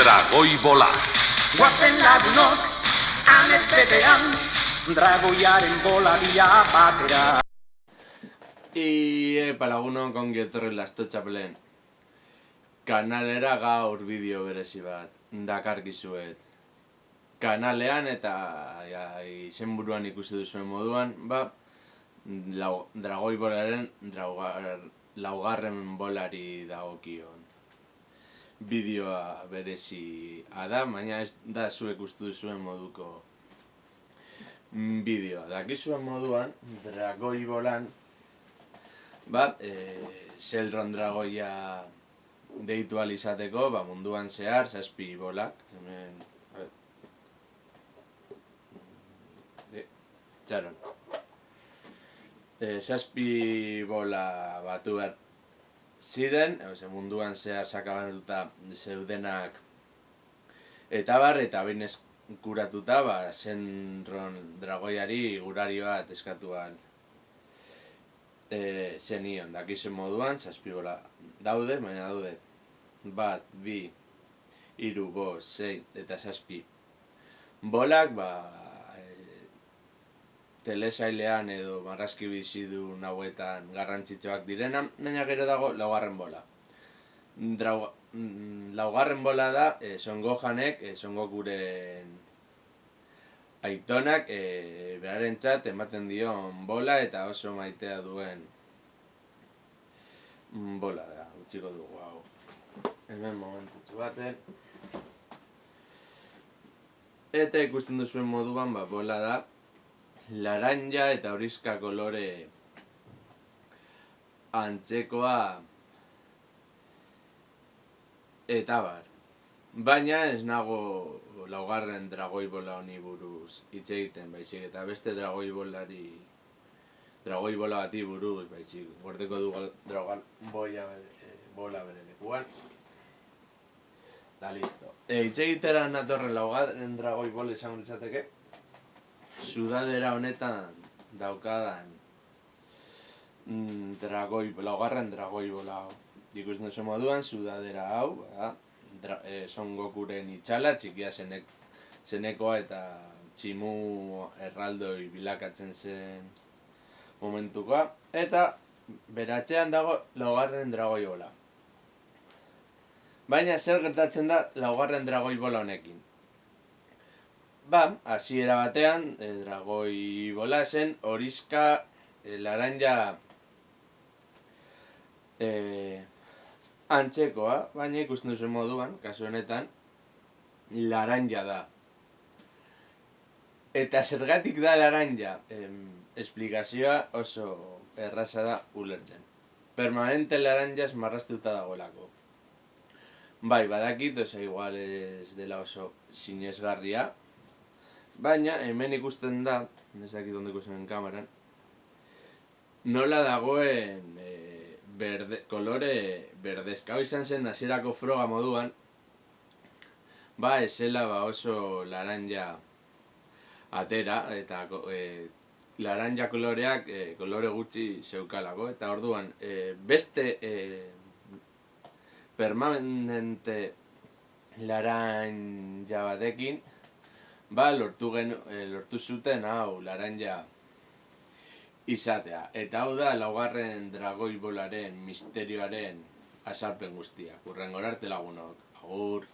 Dragoi bola. Guazen lagunok, amets betean, dragoiaren bolaria batera. Epa lagunok ongi etorri Lasto Txapelen kanalera gaur bideo berezi bat dakarkizuet. Kanalean eta izenburuan ikusi duzuen moduan, dragoi bolaren laugarren bolari dagokion bideoa berezi da, baina ez da zuek uste duzuen moduko bideoa. Dakizuen moduan, dragoi bolan Zeldron dragoia deitu ahal izateko, munduan zehar 7 bolak, hemen txaron 7 bola batu behar ziren, munduan zehar sakabanatuta zeudenak eta behin eskuratuta Zeldron dragoiari gurari bat eskatu ahal zenion. Dakizuen moduan 7 bola daude, baina daude 1, 2, 3, 5, 6 eta 7 bolak telesailean edo marrazki bizidun hauetan garrantzitsuak direna, baina gero dago laugarren bola. Laugarren bola da Son Gohanek, Son Gokuren aitonak berarentzat ematen dion bola eta oso maitea duen bola da, utziko dugu hau. Hemen momentutxu baten. Eta ikusten duzuen moduan bola da laranja eta horiska kolore antzekoa eta baina ez nago laugarren dragoi bola honi buruz hitz egiten baizik eta beste dragoi bola bati buruz baizik. Gordeko dugu dragoi bola bere lekuan. Eta listo. Hitz egitera natorren laugarren dragoi bola izango litzateke sudadera honetan daukadan laugarren dragoi bola hau. Ikusten duzu moduan, sudadera hau, Son Gokuren itxala, txikia zenekoa eta tximu erraldoi bilakatzen zen momentukoa, eta beratzean dago laugarren dragoi bola. Baina zer gertatzen da laugarren dragoi bola honekin? Hasiera batean, dragoi bola zen horiska laranja antzekoa, baina ikusten duzuen moduan, kasu honetan, laranja da. Eta zergatik da laranja? Esplikazioa oso erraza da ulertzen. Permanente laranjas marraztuta dagoelako. Badakit, igual ez dela oso sinesgarria, baina hemen ikusten da, ez dakit ondo ikusten kameran, nola dagoen kolore berdezka. Hau izan zen hasierako froga moduan, esela oso laranja atera, eta laranja koloreak kolore gutxi zeukalako, eta orduan beste permanente laranja batekin lortu zuten hau laranja izatea. Eta hau da laugarren dragoi bolaren misterioaren azalpen guztiak. Hurrengora arte lagunok. Agur!